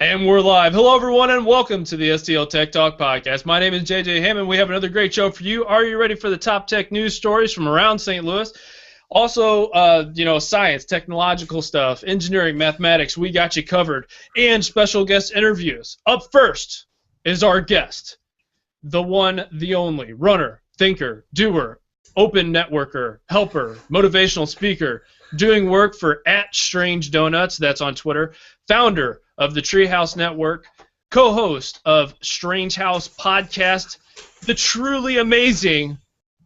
And we're live. Hello, everyone, and welcome to the STLTechTalk Podcast. My name is JJ Hammond. We have another great show for you. Are you ready for the top tech news stories from around St. Louis? Also, science, technological stuff, engineering, mathematics, we got you covered, and special guest interviews. Up first is our guest, the one, the only, runner, thinker, doer, open networker, helper, motivational speaker, doing work for @StrangeDonuts, that's on Twitter, founder of the Treehouse Network, co-host of Strange House Podcast, the truly amazing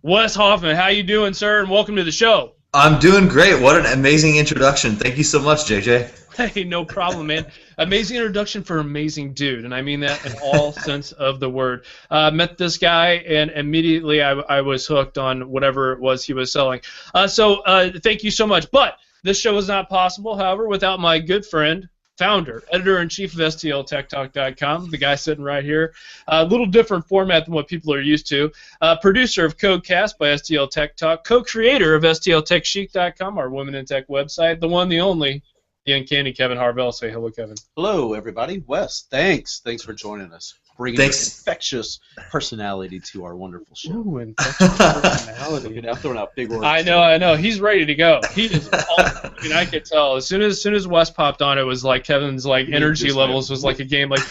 Wes Hoffman. How you doing, sir? And welcome to the show. I'm doing great. What an amazing introduction. Thank you so much, JJ. Hey, no problem, man. Amazing introduction for amazing dude, and I mean that in all sense of the word. Met this guy, and immediately I was hooked on whatever it was he was selling. So thank you so much. But this show is not possible, however, without my good friend, founder, editor-in-chief of STLTechTalk.com, the guy sitting right here. A little different format than what people are used to. Producer of Codecast by STL Tech Talk, co-creator of STLTechChic.com, our Women in Tech website, the one, the only, the uncanny Kevin Harvell. Say hello, Kevin. Hello, everybody. Wes, thanks. Thanks for joining us. Bringing an infectious personality to our wonderful show. Ooh, infectious personality. I'm throwing out big words. I know. He's ready to go. He is I mean, I could tell. As soon as Wes popped on, it was like Kevin's energy levels was like a game like.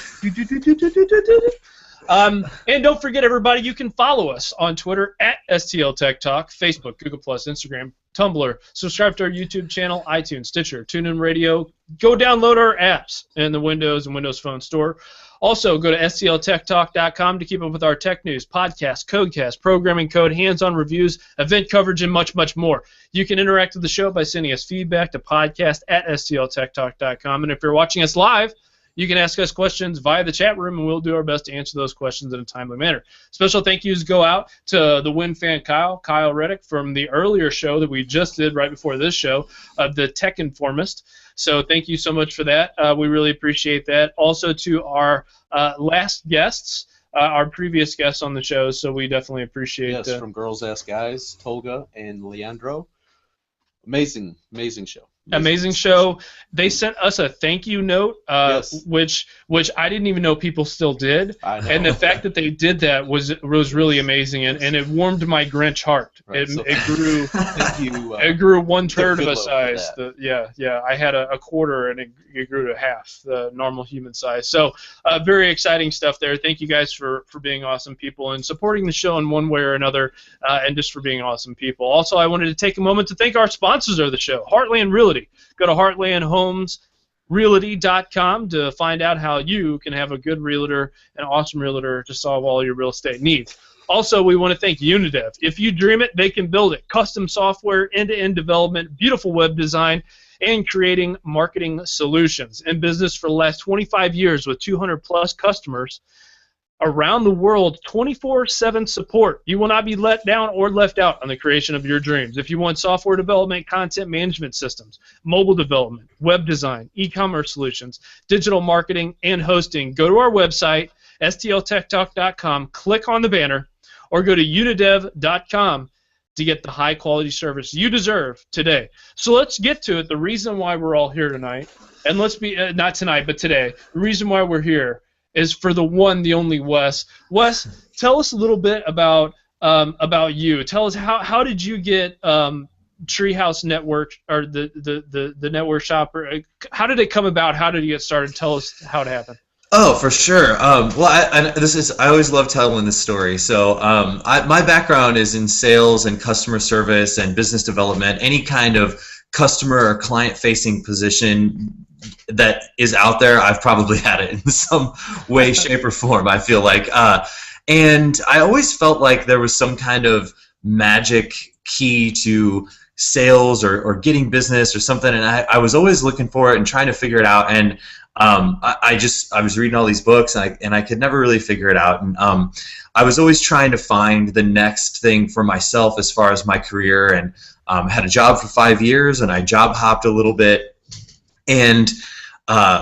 And don't forget, everybody, you can follow us on Twitter @STLTechTalk, Facebook, Google+, Instagram, Tumblr. Subscribe to our YouTube channel, iTunes, Stitcher, TuneIn Radio. Go download our apps in the Windows and Windows Phone store. Also, go to STLTechTalk.com to keep up with our tech news, podcasts, codecast, programming code, hands-on reviews, event coverage, and much, much more. You can interact with the show by sending us feedback to podcast@STLTechTalk.com. And if you're watching us live, you can ask us questions via the chat room, and we'll do our best to answer those questions in a timely manner. Special thank yous go out to the Win fan Kyle Reddick from the earlier show that we just did right before this show, the Tech Informist. So thank you so much for that. We really appreciate that. Also to our last guests, our previous guests on the show, so we definitely appreciate Yes, from Girls Ask Guys, Tolga and Leandro. Amazing show. Amazing show. They sent us a thank you note, Yes. which I didn't even know people still did. I know. And the fact that they did that was really amazing, and it warmed my Grinch heart. Right, It grew. Thank you. It grew 1/3 of a Goodlow for size. that. Yeah. I had a quarter, and it grew to half the normal human size. So very exciting stuff there. Thank you guys for being awesome people and supporting the show in one way or another, and just for being awesome people. Also, I wanted to take a moment to thank our sponsors of the show, Heartland Realty. Go to heartlandhomesrealty.com to find out how you can have a good realtor, an awesome realtor to solve all your real estate needs. Also, we want to thank Unidev. If you dream it, they can build it. Custom software, end-to-end development, beautiful web design, and creating marketing solutions. In business for the last 25 years with 200-plus customers around the world, 24/7 support. You will not be let down or left out on the creation of your dreams. If you want software development, content management systems, mobile development, web design, e-commerce solutions, digital marketing, and hosting, go to our website, STLTechTalk.com, click on the banner, or go to unidev.com to get the high-quality service you deserve today. So let's get to it. The reason why we're all here tonight, and let's be, not tonight, but today, the reason why we're here is for the one, the only Wes. Wes, tell us a little bit about you. Tell us how did you get Treehouse Network or the network shop? How did it come about? How did you get started? Tell us how it happened. Oh, for sure. I always love telling this story. So my background is in sales and customer service and business development. Any kind of customer or client-facing position that is out there, I've probably had it in some way, shape, or form, I feel like. And I always felt like there was some kind of magic key to sales or getting business or something, and I was always looking for it and trying to figure it out. And I was reading all these books, and I could never really figure it out. And I was always trying to find the next thing for myself as far as my career, and had a job for 5 years, and I job hopped a little bit. And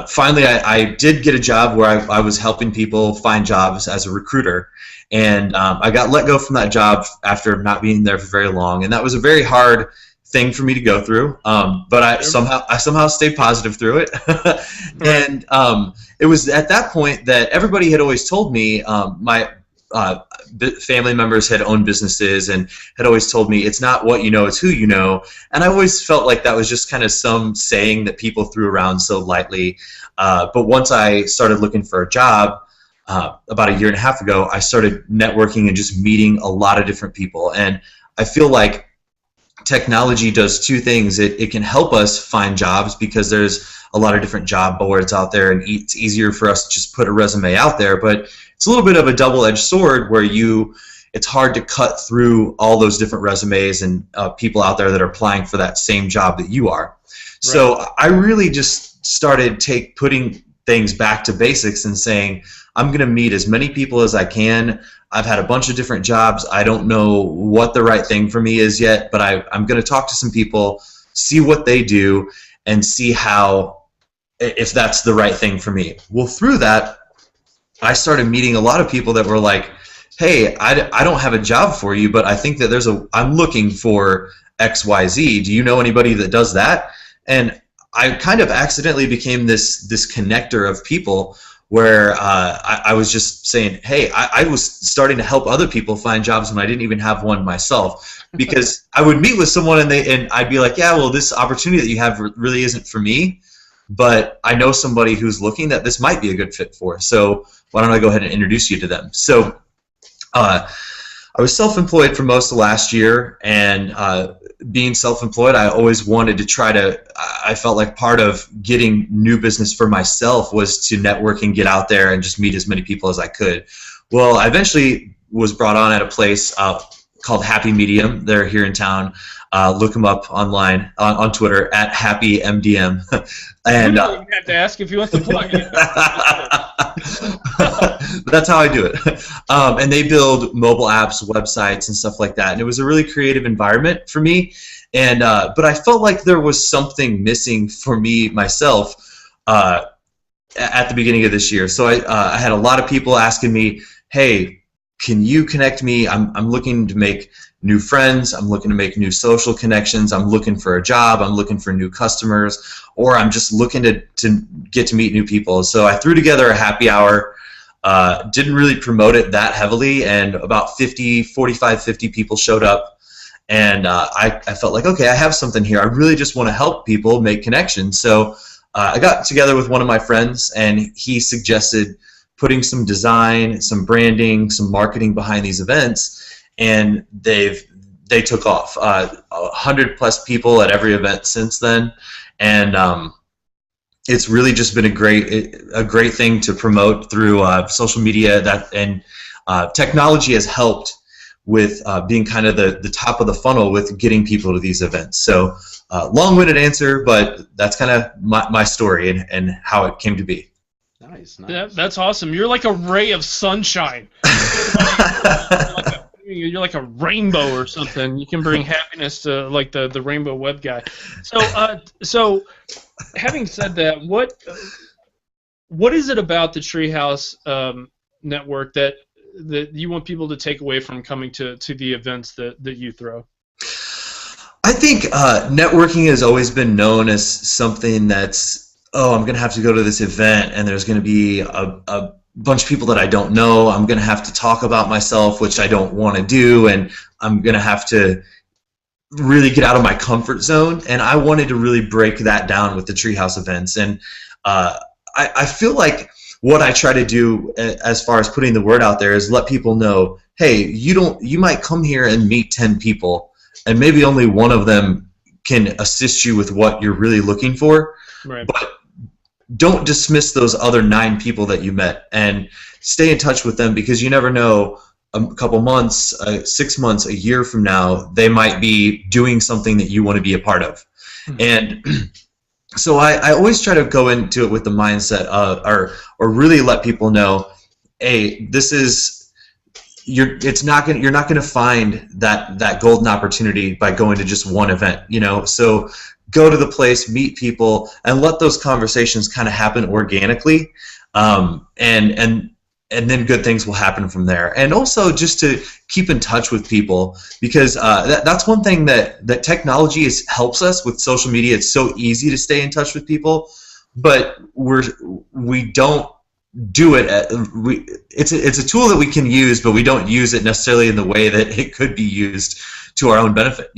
finally, I did get a job where I was helping people find jobs as a recruiter. And I got let go from that job after not being there for very long. And that was a very hard thing for me to go through, but I somehow stayed positive through it. And it was at that point that everybody had always told me, my family members had owned businesses and had always told me, it's not what you know, it's who you know. And I always felt like that was just kind of some saying that people threw around so lightly. But once I started looking for a job, about a year and a half ago, I started networking and just meeting a lot of different people. And I feel like technology does two things. It can help us find jobs because there's a lot of different job boards out there, and it's easier for us to just put a resume out there. But it's a little bit of a double-edged sword where it's hard to cut through all those different resumes and people out there that are applying for that same job that you are. Right. So I really just started putting things back to basics and saying, I'm going to meet as many people as I can. I've had a bunch of different jobs. I don't know what the right thing for me is yet, but I'm going to talk to some people, see what they do, and see if that's the right thing for me. Well, through that, I started meeting a lot of people that were like, hey, I don't have a job for you, but I think that I'm looking for XYZ. Do you know anybody that does that? And I kind of accidentally became this connector of people where I was just saying, hey, I was starting to help other people find jobs when I didn't even have one myself, because I would meet with someone and I'd be like, yeah, well, this opportunity that you have really isn't for me, but I know somebody who's looking that this might be a good fit for, so why don't I go ahead and introduce you to them? So I was self-employed for most of last year, and being self-employed, I always wanted to I felt like part of getting new business for myself was to network and get out there and just meet as many people as I could. Well, I eventually was brought on at a place called Happy Medium. They're here in town. Look them up online on Twitter at HappyMDM. And you don't even have to ask if you want to plug it. That's how I do it. And they build mobile apps, websites, and stuff like that. And it was a really creative environment for me. And but I felt like there was something missing for me myself at the beginning of this year. So I had a lot of people asking me, hey, can you connect me? I'm looking to make new friends. I'm looking to make new social connections. I'm looking for a job. I'm looking for new customers, or I'm just looking to get to meet new people. So I threw together a happy hour. Didn't really promote it that heavily, and about 45, 50 people showed up. And I felt like, okay, I have something here. I really just want to help people make connections. So I got together with one of my friends, and he suggested putting some design, some branding, some marketing behind these events, and they took off. 100+ people at every event since then, and it's really just been a great thing to promote through social media. And technology has helped with being kind of the top of the funnel with getting people to these events. So long-winded answer, but that's kind of my story and how it came to be. Nice. That's awesome. You're like a ray of sunshine. You're like a rainbow or something. You can bring happiness to like the rainbow web guy. So having said that, what is it about the Treehouse network that you want people to take away from coming to the events that you throw? I think networking has always been known as something that's, I'm going to have to go to this event and there's going to be a bunch of people that I don't know. I'm going to have to talk about myself, which I don't want to do, and I'm going to have to really get out of my comfort zone. And I wanted to really break that down with the Treehouse events. And I feel like what I try to do as far as putting the word out there is let people know, hey, you might come here and meet 10 people, and maybe only one of them can assist you with what you're really looking for. Right. But don't dismiss those other 9 people that you met, and stay in touch with them, because you never know, a couple months, 6 months, a year from now, they might be doing something that you want to be a part of. Mm-hmm. And so I always try to go into it with the mindset of, or really let people know, hey, this is, you're not going to find that golden opportunity by going to just one event, so go to the place, meet people, and let those conversations kind of happen organically, and then good things will happen from there. And also just to keep in touch with people, because that's one thing that technology helps us with social media. It's so easy to stay in touch with people, but we don't do it. It's a tool that we can use, but we don't use it necessarily in the way that it could be used to our own benefit.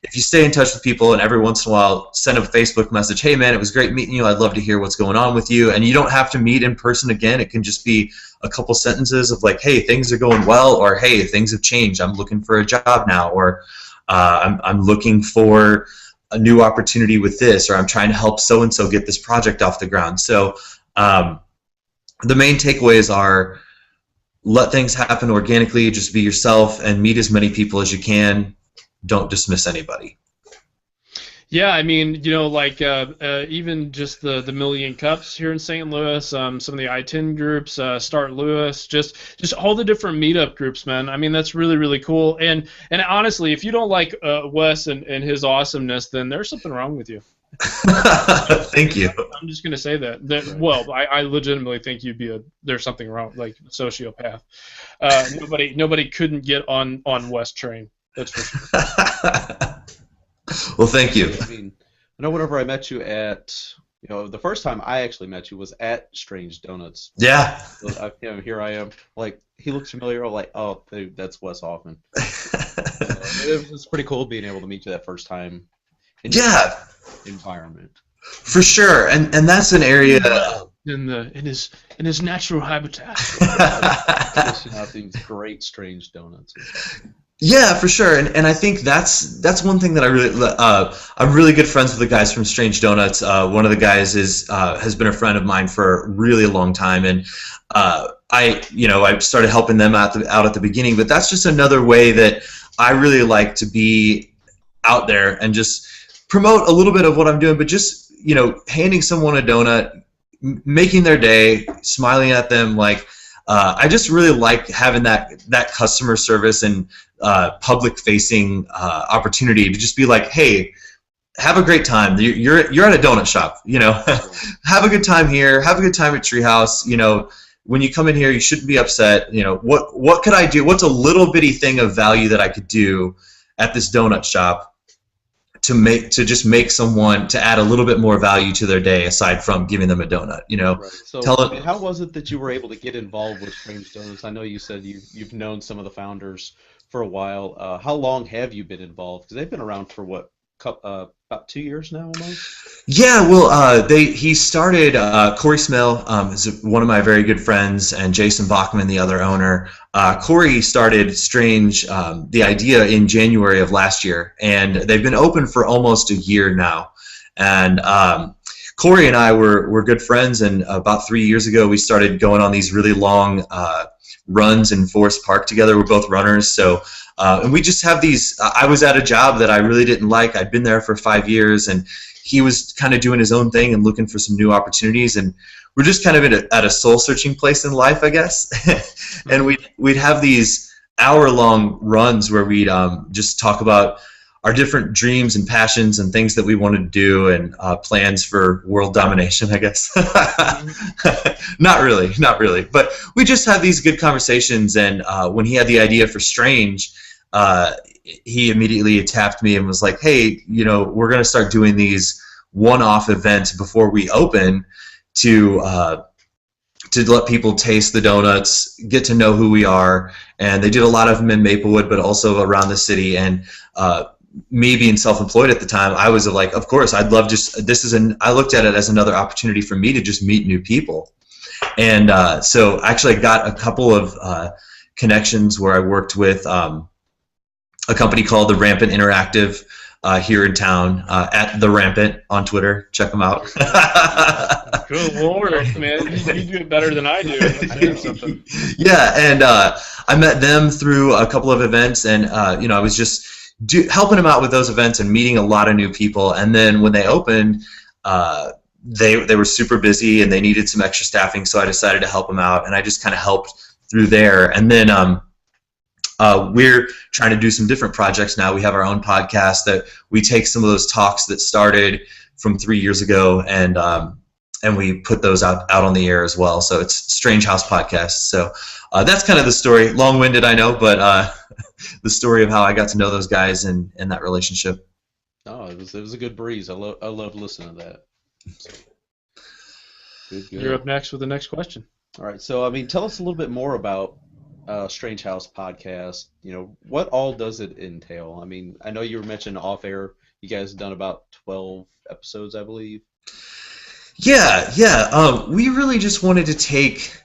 If you stay in touch with people and every once in a while send a Facebook message, hey man, it was great meeting you, I'd love to hear what's going on with you, and you don't have to meet in person again. It can just be a couple sentences of like, hey, things are going well, or hey, things have changed, I'm looking for a job now, or I'm looking for a new opportunity with this, or I'm trying to help so-and-so get this project off the ground. So the main takeaways are, let things happen organically, just be yourself and meet as many people as you can. Don't dismiss anybody. Yeah, I mean, even just the Million Cups here in St. Louis, some of the I-10 groups, Start Louis, just all the different meetup groups, man. I mean, that's really, really cool. And honestly, if you don't like Wes and his awesomeness, then there's something wrong with you. Thank you. I'm just gonna say that. Well, I legitimately think there's something wrong, like a sociopath. Nobody couldn't get on Wes train. That's for sure. Well, thank you. I mean, I know whenever I met you at, the first time I actually met you was at Strange Donuts. Yeah. So, here I am. Like, he looks familiar. I'm like, oh, that's Wes Hoffman. It was pretty cool being able to meet you that first time. Environment. For sure, and that's an area in his natural habitat. Dishing out these great Strange Donuts. Yeah, for sure, and I think that's one thing that I'm really good friends with the guys from Strange Donuts. One of the guys has been a friend of mine for a really long time, and I started helping them out at the beginning. But that's just another way that I really like to be out there and just promote a little bit of what I'm doing, but just handing someone a donut, making their day, smiling at them, like. I just really like having that customer service and public-facing opportunity to just be like, hey, have a great time. You're at a donut shop, have a good time here. Have a good time at Treehouse. When you come in here, you shouldn't be upset. What could I do? What's a little bitty thing of value that I could do at this donut shop to just make someone to add a little bit more value to their day aside from giving them a donut, Right. So, how was it that you were able to get involved with Strange Donuts? I know you said you've known some of the founders for a while. How long have you been involved? Because they've been around for what, about 2 years now, almost. Yeah, well, he started. Corey Smell is one of my very good friends, and Jason Bachman, the other owner. Corey started Strange, the idea in January of last year, and they've been open for almost a year now. And Corey and I were good friends, and about 3 years ago, we started going on these really long runs in Forest Park together. We're both runners, so. And we just have these. I was at a job that I really didn't like. I'd been there for 5 years, and he was kind of doing his own thing and looking for some new opportunities. And we're just kind of at a soul-searching place in life, I guess. And we'd have these hour-long runs where we'd just talk about our different dreams and passions and things that we wanted to do, and plans for world domination, I guess. Not really. But we just had these good conversations, and when he had the idea for Strange, he immediately tapped me and was like, hey, we're going to start doing these one-off events before we open to let people taste the donuts, get to know who we are. And they did a lot of them in Maplewood, but also around the city. And me being self-employed at the time, I was like, of course, I'd love I looked at it as another opportunity for me to just meet new people. And so actually I got a couple of connections where I worked with a company called The Rampant Interactive here in town, at The Rampant on Twitter. Check them out. Good Lord, man. You do it better than I do. That's something. Yeah, and I met them through a couple of events, and I was just helping them out with those events and meeting a lot of new people. And then when they opened, they were super busy and they needed some extra staffing, so I decided to help them out, and I just kind of helped through there. And then we're trying to do some different projects now. We have our own podcast that we take some of those talks that started from 3 years ago, and we put those out on the air as well. So it's Strange House Podcast. So that's kind of the story. Long-winded, I know, but the story of how I got to know those guys and that relationship. Oh, it was a good breeze. I love listening to that. So, good. You're up next with the next question. All right. So, I mean, tell us a little bit more about Strange House Podcast. You know, what all does it entail? I mean, I know you were mentioning off air. You guys have done about 12 episodes, I believe. Yeah. We really just wanted to take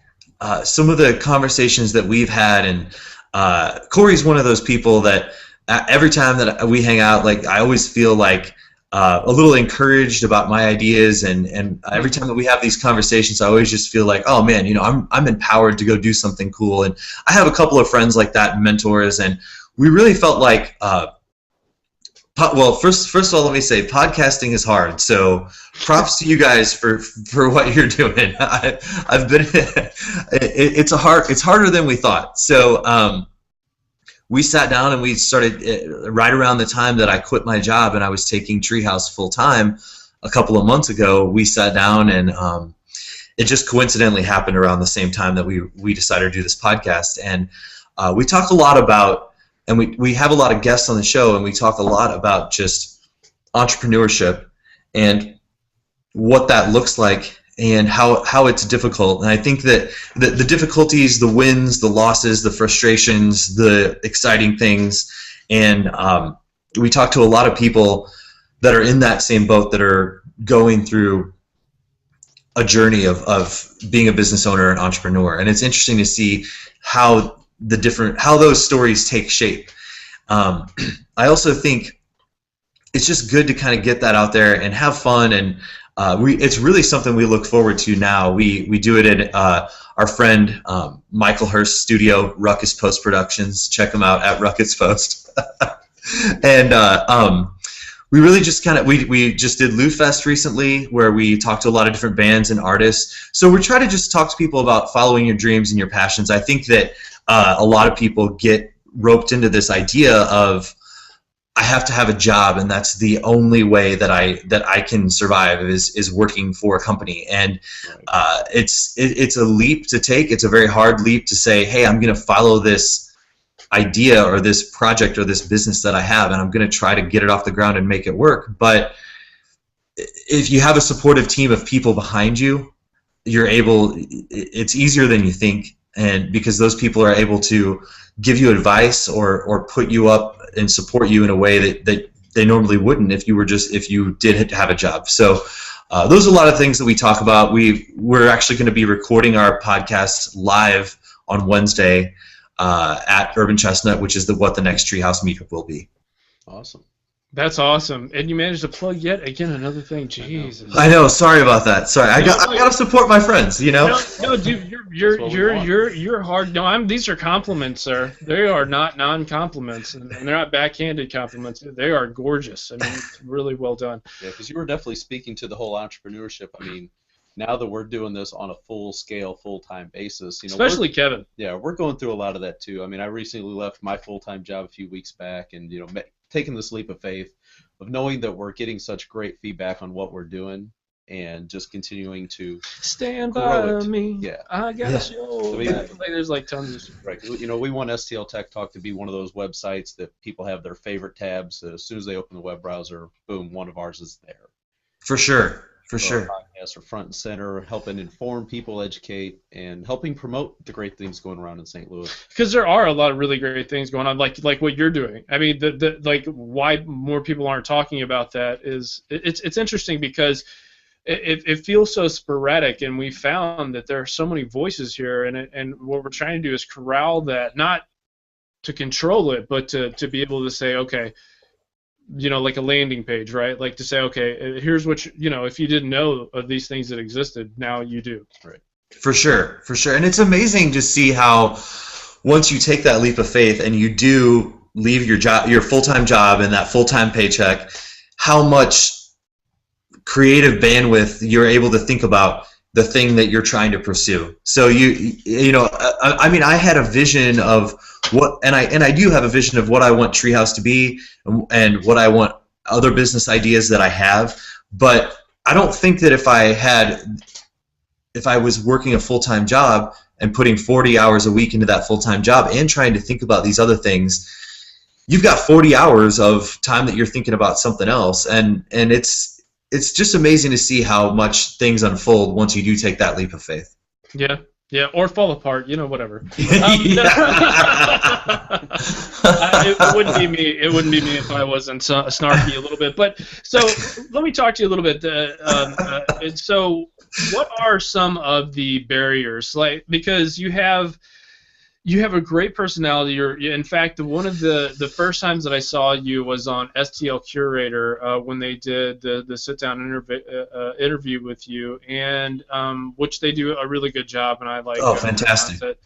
some of the conversations that we've had, and Corey's one of those people that every time that we hang out, like I always feel like a little encouraged about my ideas, and every time that we have these conversations, I always just feel like, oh man, you know, I'm empowered to go do something cool. And I have a couple of friends like that, mentors, and we really felt like, well, first of all, let me say, podcasting is hard. So props to you guys for what you're doing. I've been, it's harder than we thought. So we sat down and we started right around the time that I quit my job and I was taking Treehouse full time a couple of months ago. We sat down and it just coincidentally happened around the same time that we decided to do this podcast. And we talk a lot about, and we have a lot of guests on the show, and we talk a lot about just entrepreneurship and what that looks like and how it's difficult. And I think that the difficulties, the wins, the losses, the frustrations, the exciting things, and we talk to a lot of people that are in that same boat, that are going through a journey of being a business owner and entrepreneur. And it's interesting to see how those stories take shape. I also think it's just good to kind of get that out there and have fun, and it's really something we look forward to now. We do it at our friend Michael Hurst's studio, Ruckus Post Productions. Check them out at Ruckus Post. And we really just we just did Lou Fest recently, where we talked to a lot of different bands and artists. So we try to just talk to people about following your dreams and your passions. I think that a lot of people get roped into this idea of, I have to have a job, and that's the only way that I can survive is working for a company. And it's a leap to take. It's a very hard leap to say, hey, I'm going to follow this idea or this project or this business that I have, and I'm going to try to get it off the ground and make it work. But if you have a supportive team of people behind you, it's easier than you think. And because those people are able to give you advice or put you up and support you in a way that they normally wouldn't if you did have a job. So those are a lot of things that we talk about. We're actually going to be recording our podcast live on Wednesday at Urban Chestnut, which is what the next Treehouse meetup will be. Awesome. That's awesome. And you managed to plug yet again another thing. Jesus. I know. Sorry about that. Sorry. I got to support my friends, you know? No, dude, you're hard. No, these are compliments, sir. They are not non-compliments, and they're not backhanded compliments. They are gorgeous. I mean, it's really well done. Yeah, because you were definitely speaking to the whole entrepreneurship. I mean, now that we're doing this on a full-scale, full-time basis, especially Kevin. Yeah, we're going through a lot of that too. I mean, I recently left my full-time job a few weeks back, and taking this leap of faith of knowing that we're getting such great feedback on what we're doing, and just continuing to stand by me. Yeah, I got you. There's like tons of right. We want STL Tech Talk to be one of those websites that people have their favorite tabs. As soon as they open the web browser, boom, one of ours is there. For sure. For sure. Podcasts are front and center, helping inform people, educate, and helping promote the great things going around in St. Louis. Because there are a lot of really great things going on, like what you're doing. I mean, like why more people aren't talking about that is it's interesting because it feels so sporadic, and we found that there are so many voices here, and what we're trying to do is corral that, not to control it, but to be able to say, okay, like a landing page, right? Like to say, okay, here's what if you didn't know of these things that existed, now you do. Right. For sure. And it's amazing to see how once you take that leap of faith and you do leave your job, your full-time job and that full-time paycheck, how much creative bandwidth you're able to think about the thing that you're trying to pursue. So I mean, I had a vision of what, and I do have a vision of what I want Treehouse to be, and what I want other business ideas that I have. But I don't think that if I was working a full-time job and putting 40 hours a week into that full-time job and trying to think about these other things, you've got 40 hours of time that you're thinking about something else, and it's just amazing to see how much things unfold once you do take that leap of faith. Yeah, or fall apart, whatever. It wouldn't be me. It wouldn't be me if I wasn't snarky a little bit. But so let me talk to you a little bit. So, what are some of the barriers? Because you have a great personality. In fact, one of the first times that I saw you was on STL Curator when they did the sit-down interview with you, and which they do a really good job, and I like. Oh, fantastic!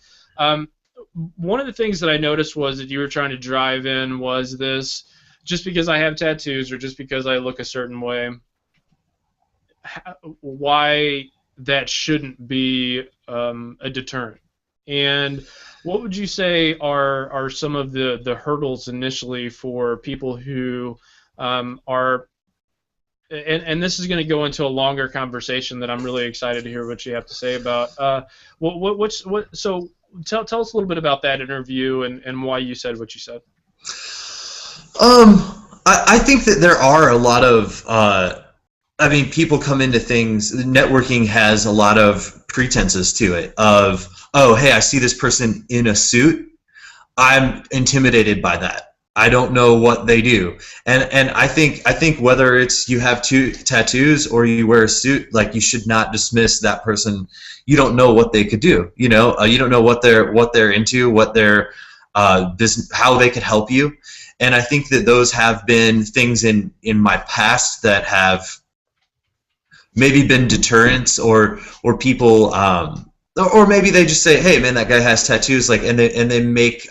One of the things that I noticed was that you were trying to drive in was this: just because I have tattoos or just because I look a certain way, why that shouldn't be a deterrent. And what would you say are some of the hurdles initially for people who are, and this is going to go into a longer conversation that I'm really excited to hear what you have to say about. So tell us a little bit about that interview and why you said what you said. I think that there are a lot of people come into things. Networking has a lot of pretenses to it of, oh, hey, I see this person in a suit. I'm intimidated by that. I don't know what they do. And I think whether it's you have 2 tattoos or you wear a suit, like, you should not dismiss that person. You don't know what they could do. You don't know what they're into, what their business, how they could help you. And I think that those have been things in my past that have maybe been deterrents, or people, or maybe they just say, hey man, that guy has tattoos, and they make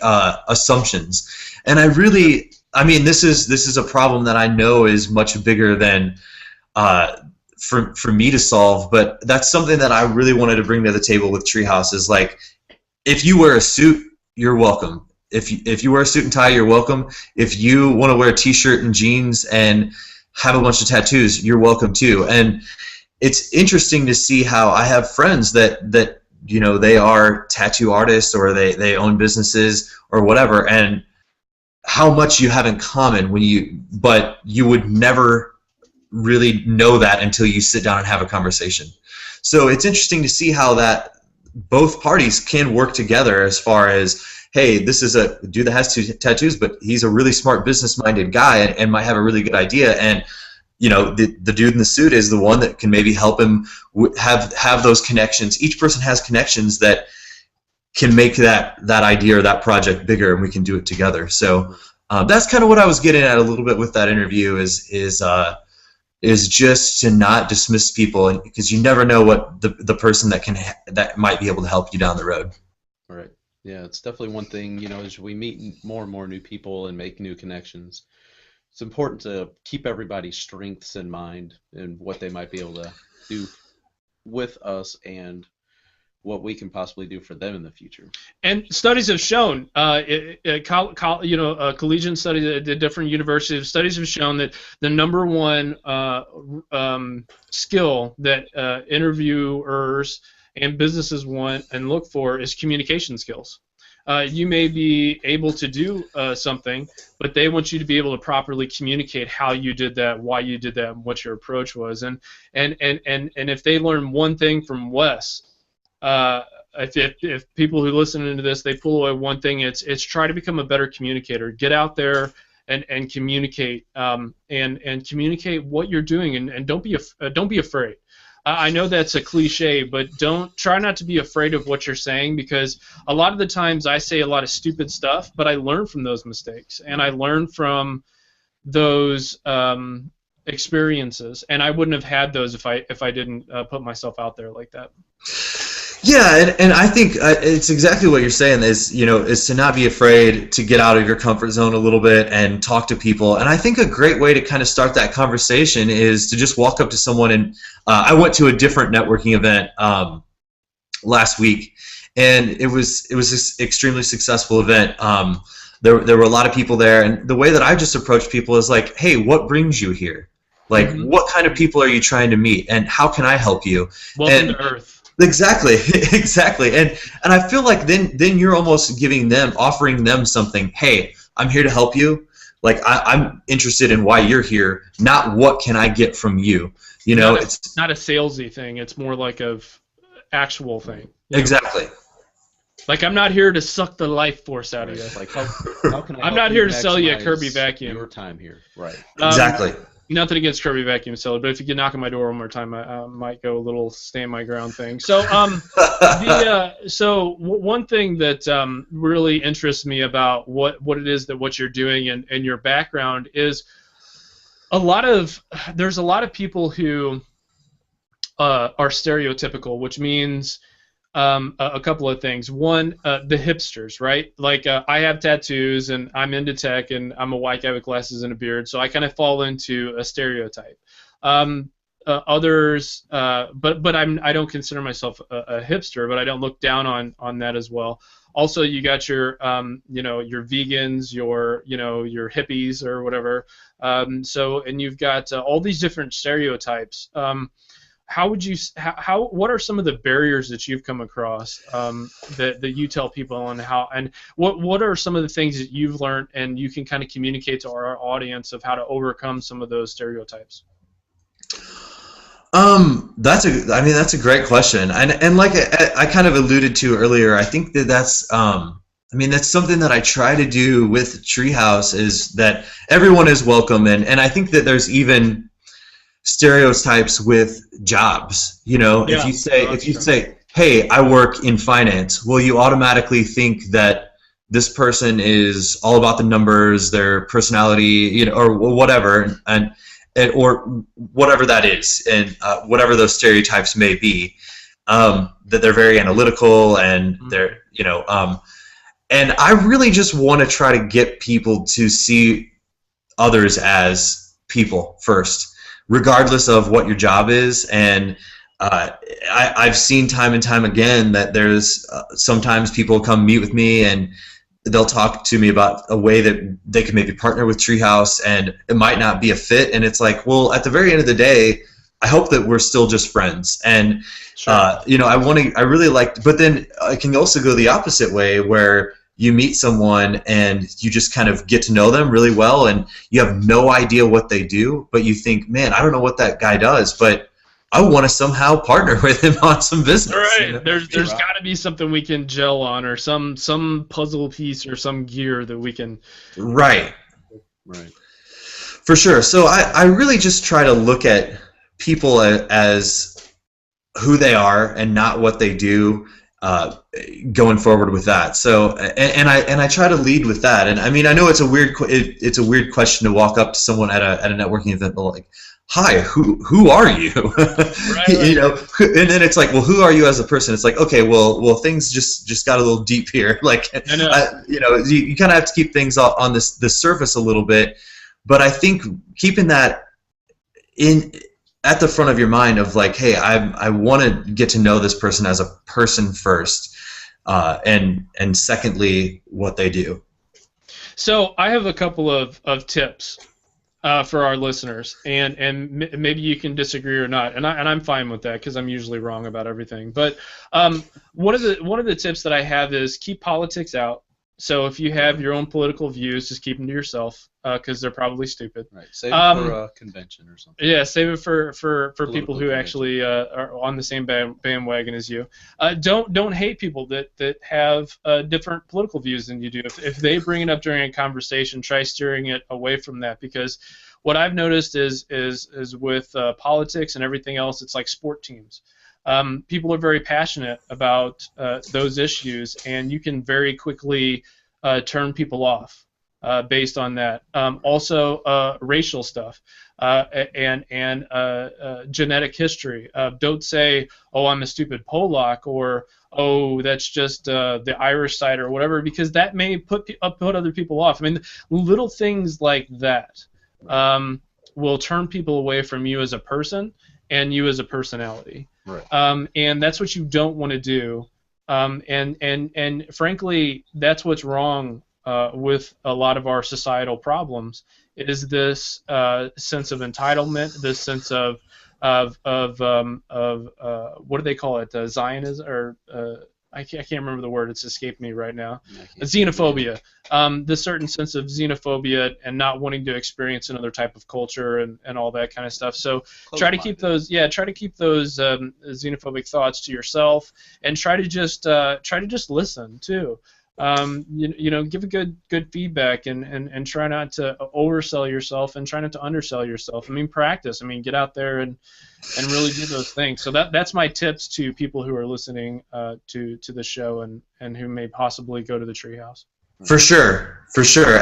assumptions. And this is a problem that I know is much bigger than for me to solve, but that's something that I really wanted to bring to the table with Treehouse is, if you wear a suit, you're welcome. If you wear a suit and tie, you're welcome. If you want to wear a t-shirt and jeans and have a bunch of tattoos, you're welcome too. And it's interesting to see how I have friends that they are tattoo artists, or they own businesses or whatever, and how much you have in common but you would never really know that until you sit down and have a conversation. So it's interesting to see how that both parties can work together as far as, hey, this is a dude that has 2 tattoos, but he's a really smart business-minded guy and might have a really good idea, and the dude in the suit is the one that can maybe help him have those connections. Each person has connections that can make that idea or that project bigger, and we can do it together. So that's kind of what I was getting at a little bit with that interview is just to not dismiss people, because you never know what the person that might be able to help you down the road. All right. Yeah, it's definitely one thing, as we meet more and more new people and make new connections, it's important to keep everybody's strengths in mind and what they might be able to do with us and what we can possibly do for them in the future. And studies have shown, collegiate studies at different universities, studies have shown that the number one skill that interviewers and businesses want and look for is communication skills. You may be able to do something, but they want you to be able to properly communicate how you did that, why you did that, and what your approach was. And if they learn one thing from Wes, if people who listen into this, they pull away one thing, it's try to become a better communicator. Get out there and communicate, and communicate what you're doing, and don't be afraid. I know that's a cliche, but try not to be afraid of what you're saying, because a lot of the times I say a lot of stupid stuff, but I learn from those mistakes, and I learn from those experiences, and I wouldn't have had those if I didn't put myself out there like that. Yeah, and I think it's exactly what you're saying is to not be afraid to get out of your comfort zone a little bit and talk to people. And I think a great way to kind of start that conversation is to just walk up to someone. And I went to a different networking event last week, and it was this extremely successful event. There were a lot of people there, and the way that I just approach people is like, hey, what brings you here? Like, what kind of people are you trying to meet, and how can I help you? Welcome to Earth. Exactly, exactly. And I feel like then you're almost offering them something. Hey, I'm here to help you. Like, I'm interested in why you're here, not what can I get from you. You know, it's not a salesy thing. It's more like a actual thing. Exactly. Like, I'm not here to suck the life force out of you. Like, how can I I'm not here to sell you a Kirby vacuum. Your time here, right? Exactly. Nothing against Kirby vacuum seller, but if you could knock on my door one more time, I might go a little stand my ground thing. So, one thing that really interests me about what it is that what you're doing and your background is there's a lot of people who are stereotypical, which means a couple of things. One, the hipsters, right? Like, I have tattoos and I'm into tech and I'm a white guy with glasses and a beard, so I kind of fall into a stereotype. Others, but I don't consider myself a hipster, but I don't look down on that as well. Also, you got your your vegans, your hippies or whatever. And you've got all these different stereotypes. What are some of the barriers that you've come across that you tell people, and what are some of the things that you've learned and you can kind of communicate to our audience of how to overcome some of those stereotypes? That's a great question, and like I kind of alluded to earlier, I think that's something that I try to do with Treehouse, is that everyone is welcome, and I think that there's even stereotypes with jobs. You know, Yeah, if you say, hey, I work in finance, well, you automatically think that this person is all about the numbers, their personality, or whatever, or whatever that is, and whatever those stereotypes may be, that they're very analytical and they're, and I really just want to try to get people to see others as people first, regardless of what your job is. And I've seen time and time again that there's sometimes people come meet with me and they'll talk to me about a way that they can maybe partner with Treehouse, and it might not be a fit. And it's like, well, at the very end of the day, I hope that we're still just friends. And Sure. I really like, but then it can also go the opposite way, where you meet someone and you just kind of get to know them really well, and you have no idea what they do, but you think, man, I don't know what that guy does, but I want to somehow partner with him on some business. Right. There's got to be something we can gel on, or some puzzle piece or some gear that we can. Right. Right. For sure. So I really just try to look at people as who they are and not what they do, going forward with that. So and I try to lead with that. And I mean, I know it's a weird question to walk up to someone at a networking event, like, hi, who are you? Right. And then it's like, well, who are you as a person? It's like, okay, well things just got a little deep here. Like, I know. You kind of have to keep things on the surface a little bit. But I think keeping that at the front of your mind of like, hey, I want to get to know this person as a person first, and secondly, what they do. So I have a couple of tips for our listeners, and maybe you can disagree or not, and I'm fine with that because I'm usually wrong about everything. But one of the tips that I have is keep politics out. So if you have your own political views, just keep them to yourself, because they're probably stupid. Right. Save it for a convention or something. Yeah, save it for people who convention. actually are on the same bandwagon as you. Don't hate people that have different political views than you do. If they bring it up during a conversation, try steering it away from that, because what I've noticed is with politics and everything else, it's like sport teams. People are very passionate about those issues, and you can very quickly turn people off based on that. Also, racial stuff and genetic history. Don't say, "Oh, I'm a stupid Polak," or "Oh, that's just the Irish side," or whatever, because that may put other people off. I mean, little things like that will turn people away from you as a person and you as a personality. Right. And that's what you don't want to do. And frankly, that's what's wrong with a lot of our societal problems, is this sense of entitlement, this sense of what do they call it? Zionism, or I can't remember the word. It's escaped me right now. Xenophobia. This certain sense of xenophobia and not wanting to experience another type of culture and all that kind of stuff. So try to keep those xenophobic thoughts to yourself, and try to just listen too. Give a good feedback, and try not to oversell yourself, and try not to undersell yourself. I mean, practice. I mean, get out there and really do those things. So that's my tips to people who are listening to the show and who may possibly go to the Treehouse. For sure.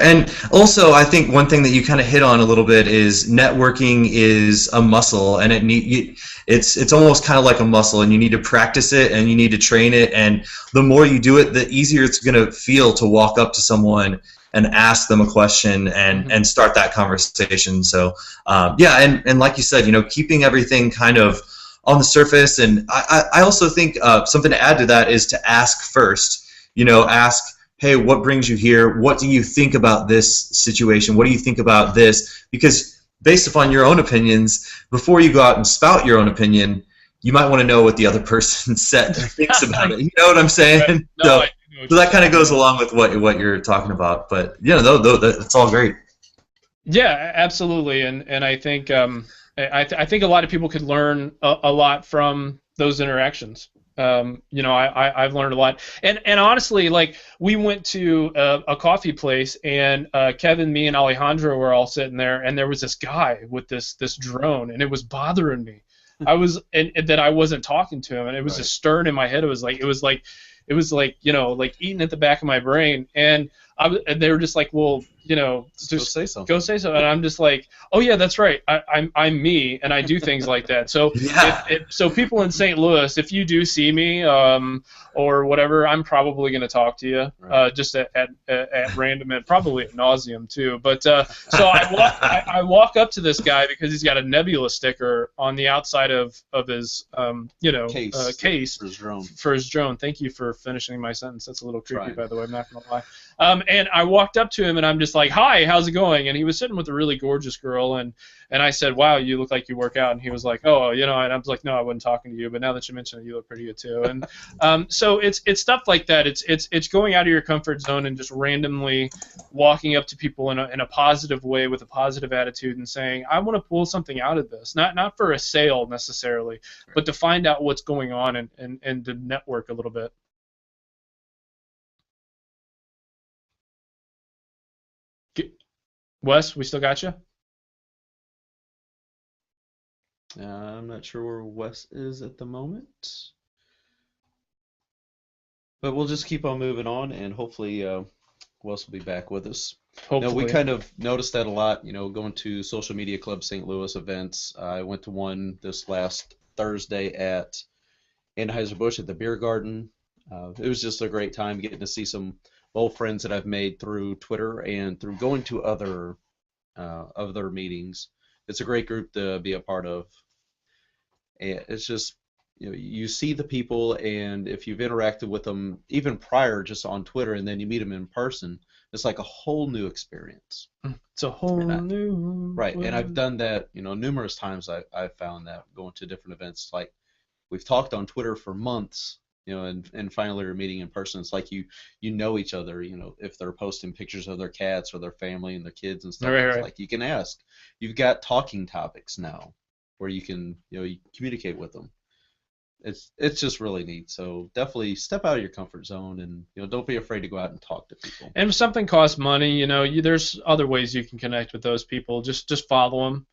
And also, I think one thing that you kind of hit on a little bit is networking is a muscle, and it's almost kind of like a muscle, and you need to practice it, and you need to train it, and the more you do it, the easier it's going to feel to walk up to someone and ask them a question and start that conversation. So, and like you said, keeping everything kind of on the surface, and I also think something to add to that is to ask first. Ask, hey, what brings you here? What do you think about this situation? What do you think about this? Because based upon your own opinions, before you go out and spout your own opinion, you might want to know what the other person thinks about it. You know what I'm saying? Right. No, so that kind of goes along with what you're talking about. But that's all great. Yeah, absolutely. And I think I think a lot of people could learn a lot from those interactions. I've learned a lot, and honestly, like, we went to a coffee place, and Kevin, me, and Alejandro were all sitting there, and there was this guy with this drone, and it was bothering me. That I wasn't talking to him, and it was just stirring in my head. It was like eating at the back of my brain, and they were just like, well, just go say something. And I'm just like, oh yeah, that's right. I'm me, and I do things like that. So so people in St. Louis, if you do see me or whatever, I'm probably going to talk to you just at random, and probably ad nauseum too. But so I walk up to this guy because he's got a Nebula sticker on the outside of his case for his drone. Thank you for finishing my sentence. That's a little creepy, by the way. I'm not going to lie. And I walked up to him, and I'm just like, hi, how's it going? And he was sitting with a really gorgeous girl, and I said, wow, you look like you work out. And he was like, oh, and I was like, no, I wasn't talking to you, but now that you mention it, you look pretty good too. And so it's stuff like that. It's going out of your comfort zone and just randomly walking up to people in a positive way with a positive attitude and saying, I want to pull something out of this, not for a sale necessarily, but to find out what's going on and to network a little bit. Wes, we still got you? I'm not sure where Wes is at the moment, but we'll just keep on moving on, and hopefully Wes will be back with us. Hopefully. Now, we kind of noticed that a lot, going to Social Media Club St. Louis events. I went to one this last Thursday at Anheuser-Busch at the Beer Garden. It was just a great time getting to see some old friends that I've made through Twitter and through going to other meetings. It's a great group to be a part of. And it's just, you see the people, and if you've interacted with them even prior just on Twitter, and then you meet them in person, it's like a whole new experience. It's a whole new right. And I've done that, numerous times. I've found that going to different events, like we've talked on Twitter for months. And finally we're meeting in person. It's like you know each other. If they're posting pictures of their cats or their family and their kids and stuff, it's like you can ask. You've got talking topics now, where you can you communicate with them. It's just really neat. So definitely step out of your comfort zone, and don't be afraid to go out and talk to people. And if something costs money, there's other ways you can connect with those people. Just follow them.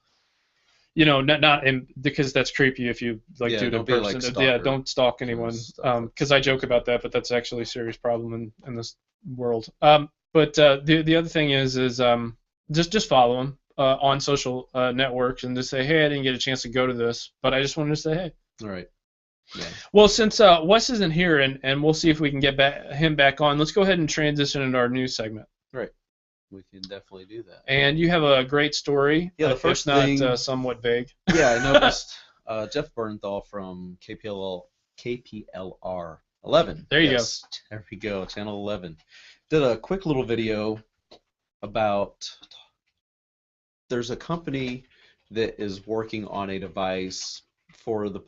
Not because that's creepy if you do it in person. Don't stalk anyone. Because I joke about that, but that's actually a serious problem in this world. But the other thing is just follow them on social networks and just say, hey, I didn't get a chance to go to this, but I just wanted to say hey. All right. Yeah. Well, since Wes isn't here, and we'll see if we can get him back on, let's go ahead and transition into our news segment. Right. We can definitely do that. And you have a great story. Yeah, the first thing, somewhat vague. Yeah, I noticed Jeff Bernthal from KPLR 11. There you go. There we go, Channel 11. Did a quick little video about there's a company that is working on a device for the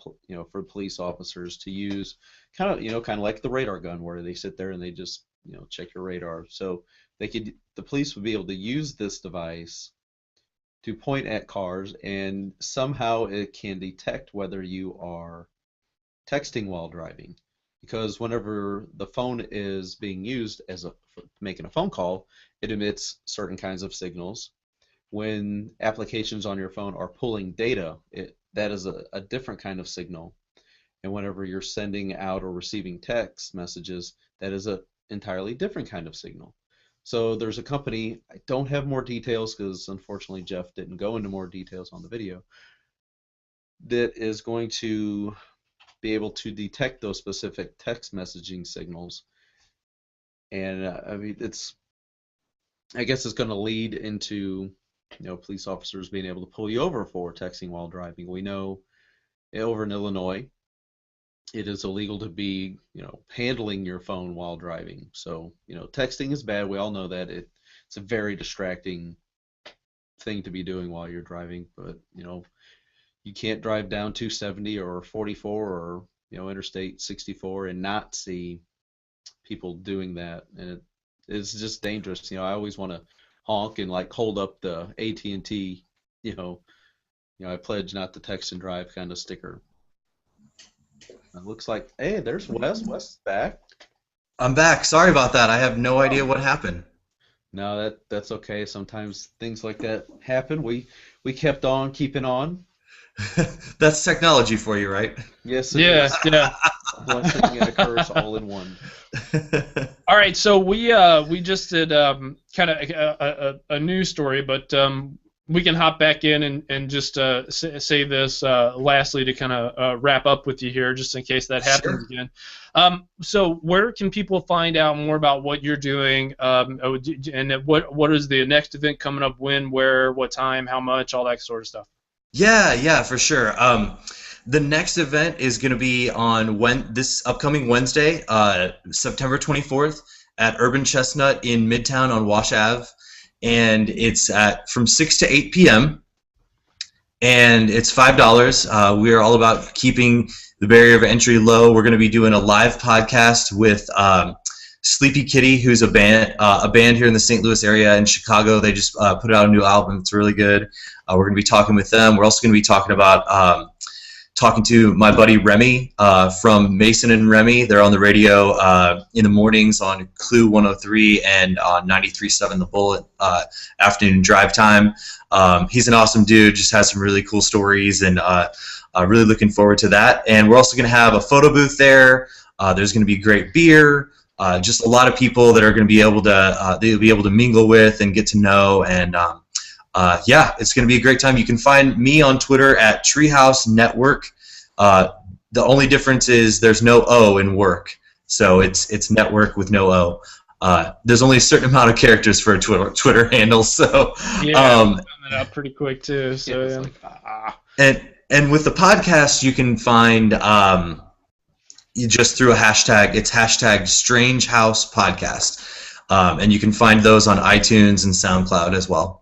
for police officers to use, kind of like the radar gun, where they sit there and they just check your radar. So the police would be able to use this device to point at cars, and somehow it can detect whether you are texting while driving. Because whenever the phone is being used for making a phone call, it emits certain kinds of signals. When applications on your phone are pulling data, that is a different kind of signal. And whenever you're sending out or receiving text messages, that is an entirely different kind of signal. So there's a company, I don't have more details because unfortunately Jeff didn't go into more details on the video, that is going to be able to detect those specific text messaging signals. And I mean, I guess it's going to lead into police officers being able to pull you over for texting while driving. We know over in Illinois, it is illegal to be, handling your phone while driving. So, texting is bad. We all know that. It's a very distracting thing to be doing while you're driving. But, you can't drive down 270 or 44 or, Interstate 64 and not see people doing that. And it's just dangerous. I always want to honk and like hold up the AT&T, I pledge not to text and drive kind of sticker. It looks like, hey, there's Wes. Wes is back. I'm back. Sorry about that. I have no idea what happened. No, that's okay. Sometimes things like that happen. We kept on keeping on. That's technology for you, right? Yes. Yeah. A blessing and a curse all in one. All right, so we just did kind of a news story, but we can hop back in and just say this lastly to kind of wrap up with you here, just in case that happens again. So where can people find out more about what you're doing, and what is the next event coming up, when, where, what time, how much, all that sort of stuff? Yeah, for sure. The next event is going to be on this upcoming Wednesday, September 24th, at Urban Chestnut in Midtown on Wash Ave, and it's from 6 to 8 p.m. and it's $5. We are all about keeping the barrier of entry low. We're going to be doing a live podcast with Sleepy Kitty, who's a band here in the St. Louis area in Chicago. They just put out a new album. It's really good. We're going to be talking with them. We're also going to be talking about talking to my buddy Remy from Mason and Remy. They're on the radio in the mornings on Clue 103 and on 93.7 The Bullet, afternoon drive time. He's an awesome dude, just has some really cool stories, and really looking forward to that. And we're also going to have a photo booth there. There's going to be great beer, just a lot of people that are going to be able to they'll be able to mingle with and get to know, and yeah, it's going to be a great time. You can find me on Twitter at Treehouse Network. The only difference is there's no O in work, so it's network with no O. There's only a certain amount of characters for a Twitter handle, so yeah, I found that out pretty quick too. So yeah. Like, and with the podcast, you can find just through a hashtag. It's hashtag Strange House Podcast, and you can find those on iTunes and SoundCloud as well.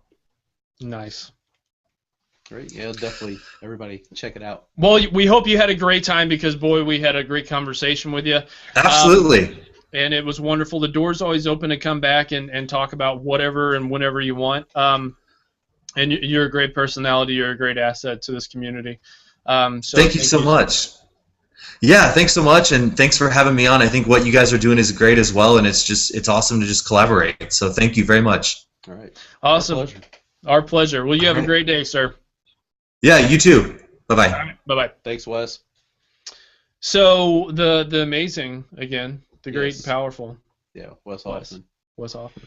Nice. Great. Yeah, definitely. Everybody, check it out. Well, we hope you had a great time, because, boy, we had a great conversation with you. Absolutely. And it was wonderful. The door's always open to come back and talk about whatever and whenever you want. And you're a great personality. You're a great asset to this community. So thank you so much. Yeah, thanks so much, and thanks for having me on. I think what you guys are doing is great as well, and it's awesome to just collaborate. So thank you very much. All right. Awesome. Our pleasure. Well, you have a great day, sir. Yeah, you too. Bye-bye. Right, bye-bye. Thanks, Wes. So the amazing, again, the great and powerful. Yeah, Wes Hoffman. Wes Hoffman.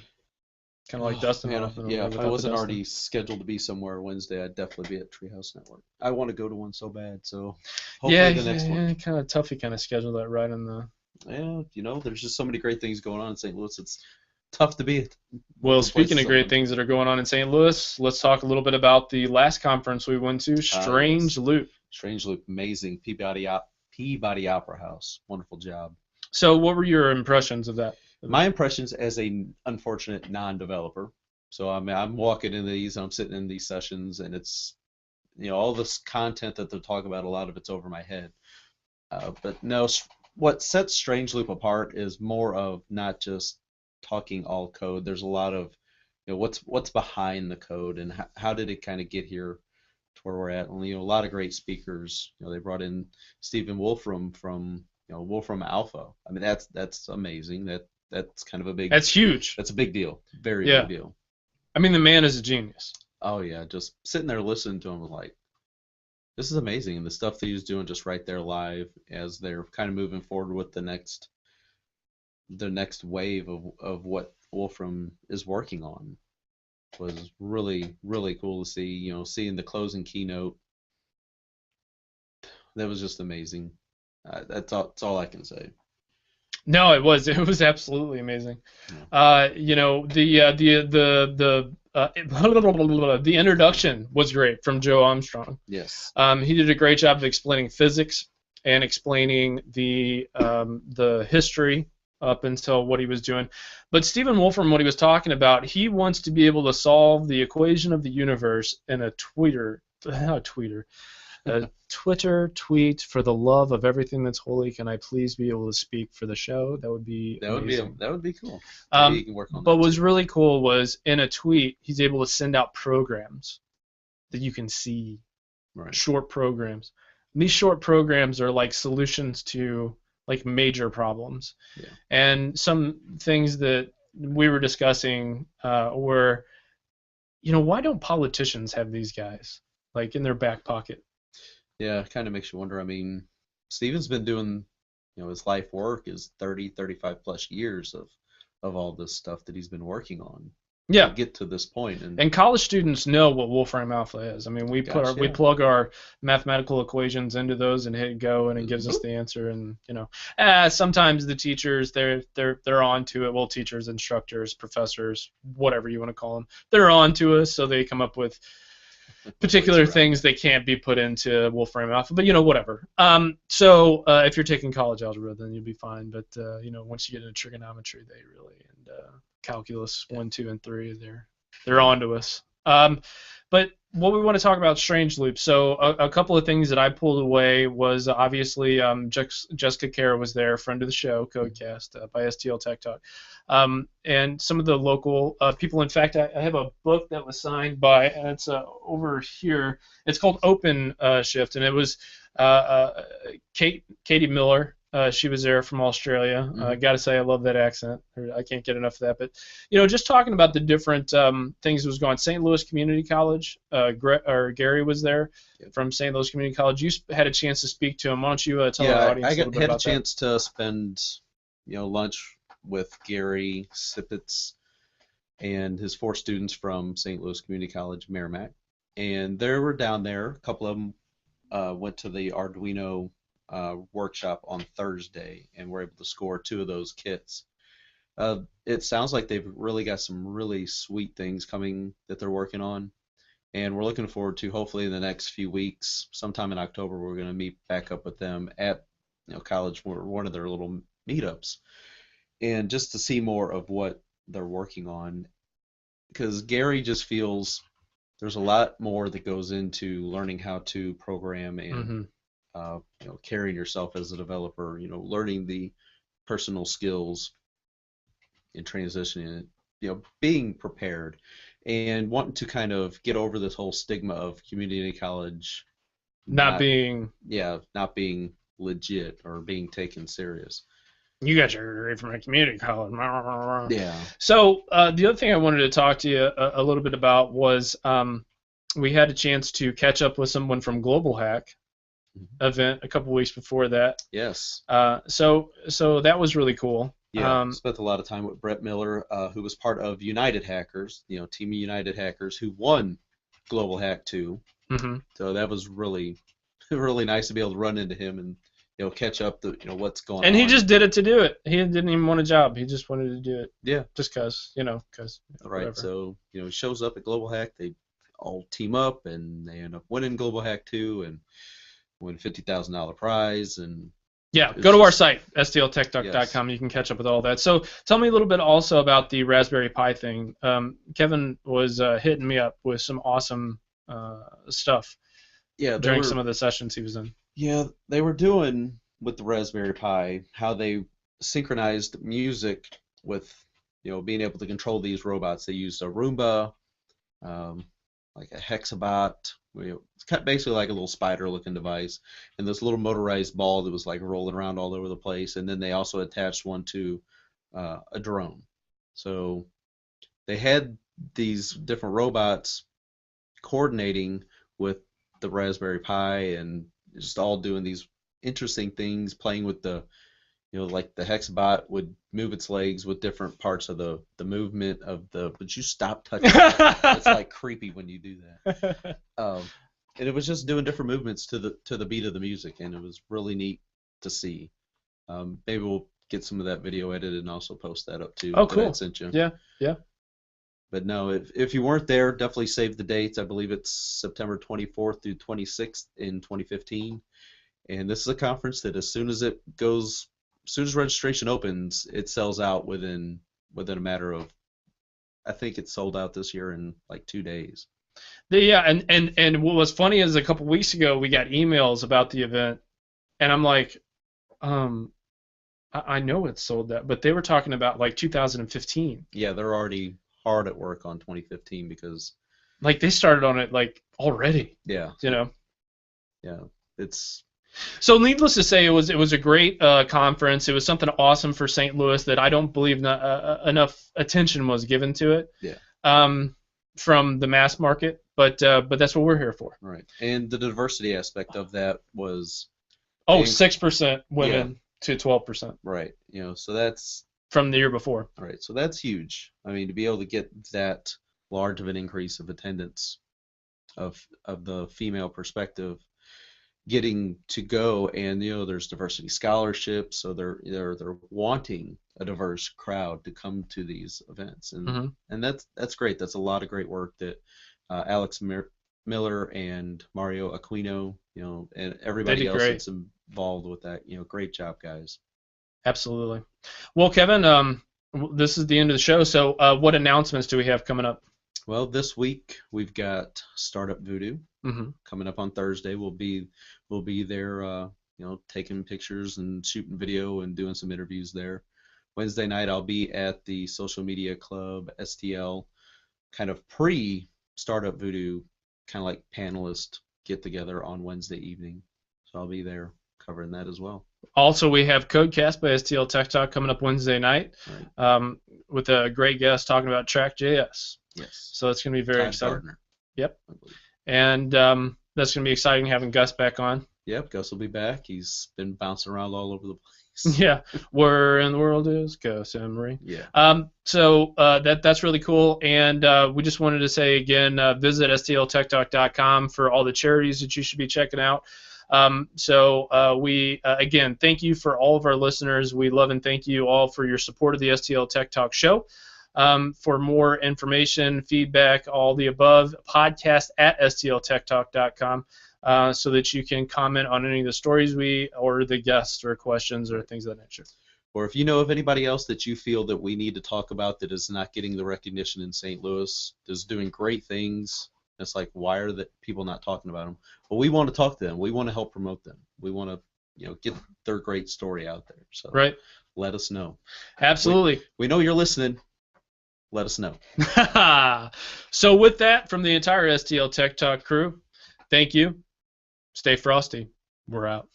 Kind of like Dustin Hoffman. Yeah, if I wasn't already scheduled to be somewhere Wednesday, I'd definitely be at Treehouse Network. I want to go to one so bad, so hopefully the next one. Yeah, kind of tough. You kind of schedule that right in the... Yeah, there's just so many great things going on in St. Louis. It's tough to be. Well, speaking of great things that are going on in St. Louis, let's talk a little bit about the last conference we went to, Strange Loop. Strange Loop, amazing. Peabody Opera House, wonderful job. So what were your impressions of that? My impressions as an unfortunate non-developer. So I'm walking into these, I'm sitting in these sessions, and it's all this content that they're talking about. A lot of it's over my head. But no, what sets Strange Loop apart is more of not just talking all code. There's a lot of what's behind the code and how did it kind of get here to where we're at. And a lot of great speakers. They brought in Stephen Wolfram from Wolfram Alpha. I mean that's amazing. That's kind of a big. That's huge. That's a big deal. Very big deal. I mean, the man is a genius. Oh yeah, just sitting there listening to him was like, this is amazing. And the stuff that he's doing just right there live as they're kind of moving forward with the next wave of what Wolfram is working on was really, really cool to see. Seeing the closing keynote, that was just amazing. That's all I can say. No, it was absolutely amazing. Yeah. The introduction was great from Joe Armstrong. Yes. He did a great job of explaining physics and explaining the history up until what he was doing. But Stephen Wolfram, what he was talking about, he wants to be able to solve the equation of the universe in a Twitter tweet. For the love of everything that's holy, can I please be able to speak for the show? That would be amazing. That would be cool. Maybe you can work on but that what was too. really cool was in a tweet he's able to send out programs that you can see, Right. short programs. And these short programs are like solutions to like major problems. Yeah. And some things that we were discussing were, why don't politicians have these guys like in their back pocket? Yeah, it kind of makes you wonder. I mean, Steven's been doing, his life work is 30, 35 plus years of all this stuff that he's been working on. Yeah. To get to this point. And college students know what Wolfram Alpha is. I mean, we plug our mathematical equations into those and hit go, and it gives us the answer. And sometimes the teachers they're on to it. Well, teachers, instructors, professors, whatever you want to call them, they're on to us, so they come up with particular things that can't be put into Wolfram Alpha, but whatever. So if you're taking college algebra, then you'll be fine. But once you get into trigonometry, they really and calculus 1, 2, and 3, they're on to us. But what we want to talk about Strange Loop. So a couple of things that I pulled away was obviously Jessica Kara was there, friend of the show, Codecast by STLTechTalk. And some of the local people. In fact, I have a book that was signed by, and it's over here. It's called Open Shift, and it was Katie Miller. She was there from Australia. Gotta say, I love that accent. I can't get enough of that. But just talking about the different things that was going on. St. Louis Community College. Gary was there from St. Louis Community College. You had a chance to speak to him. Why don't you tell our audience a little bit about that? I had a chance to spend lunch with Gary Sippets and his 4 students from St. Louis Community College, Merrimack, and they were down there. A couple of them went to the Arduino workshop on Thursday and were able to score 2 of those kits. It sounds like they've really got some really sweet things coming that they're working on, and we're looking forward to hopefully in the next few weeks, sometime in October, we're going to meet back up with them at college for one of their little meetups, and just to see more of what they're working on, because Gary just feels there's a lot more that goes into learning how to program and carrying yourself as a developer, learning the personal skills and transitioning, being prepared and wanting to kind of get over this whole stigma of community college not being legit or being taken serious. You got your degree from a community college. Yeah. So the other thing I wanted to talk to you a little bit about was we had a chance to catch up with someone from Global Hack event a couple weeks before that. Yes. So that was really cool. Yeah. Spent a lot of time with Brett Miller, who was part of United Hackers, Team of United Hackers, who won Global Hack 2. Mm-hmm. So that was really, really nice to be able to run into him and catch up what's going on. And he just did it to do it. He didn't even want a job. He just wanted to do it. Yeah. Just because. Right. Whatever. So he shows up at Global Hack. They all team up and they end up winning Global Hack 2 and win $50,000 prize, and Yeah, go to our site, STLTechTalk.com. You can catch up with all that. So tell me a little bit also about the Raspberry Pi thing. Kevin was hitting me up with some awesome stuff during some of the sessions he was in. Yeah, they were doing with the Raspberry Pi how they synchronized music with, being able to control these robots. They used a Roomba, like a Hexabot. It's basically like a little spider-looking device, and this little motorized ball that was like rolling around all over the place. And then they also attached one to a drone. So they had these different robots coordinating with the Raspberry Pi and just all doing these interesting things, playing with the, like the Hexabot would move its legs with different parts of the movement of but you stop touching it. It's like creepy when you do that. And it was just doing different movements to the beat of the music, and it was really neat to see. Maybe we'll get some of that video edited and also post that up too. Oh, cool. I sent you. Yeah. But no, if you weren't there, definitely save the dates. I believe it's September 24th through 26th in 2015. And this is a conference that as soon as registration opens, it sells out within a matter of, I think it's sold out this year in like 2 days. Yeah, and what was funny is a couple weeks ago we got emails about the event, and I'm like, I know it's sold out, but they were talking about like 2015. Yeah, they're already hard at work on 2015 because like they started on it like already. Yeah. Yeah, it's. So needless to say, it was a great conference. It was something awesome for St. Louis that I don't believe enough attention was given to it. Yeah. From the mass market, but that's what we're here for. Right. And the diversity aspect of that was 6% women to 12%. Right. So that's from the year before. All right. So that's huge. I mean, to be able to get that large of an increase of attendance of the female perspective, getting to go, and there's diversity scholarships, so they're wanting a diverse crowd to come to these events, and that's great. That's a lot of great work that Alex Miller and Mario Aquino, and everybody else that's involved with that. Great job, guys. Absolutely. Well, Kevin, this is the end of the show. So, what announcements do we have coming up? Well, this week we've got Startup Voodoo coming up on Thursday. We'll be there, taking pictures and shooting video and doing some interviews there. Wednesday night I'll be at the Social Media Club STL, kind of pre-Startup Voodoo, kind of like panelist get together on Wednesday evening. So I'll be there covering that as well. Also, we have Codecast by STL Tech Talk coming up Wednesday night, with a great guest talking about Track.js. Yes. So it's going to be very exciting. Partner. Yep. And that's going to be exciting having Gus back on. Yep, Gus will be back. He's been bouncing around all over the place. Yeah. Where in the world is Gus Emery? Yeah. So that's really cool. And we just wanted to say again, visit STLTechTalk.com for all the charities that you should be checking out. We again, thank you for all of our listeners. We love and thank you all for your support of the STL Tech Talk show. For more information, feedback, all the above, podcast at STLTechTalk.com, so that you can comment on any of the stories or the guests or questions or things of that nature. Or if you know of anybody else that you feel that we need to talk about that is not getting the recognition in St. Louis, is doing great things, it's like, why are the people not talking about them? Well, we want to talk to them. We want to help promote them. We want to, get their great story out there. So let us know. Absolutely. We know you're listening. Let us know. So with that, from the entire STL Tech Talk crew, thank you. Stay frosty. We're out.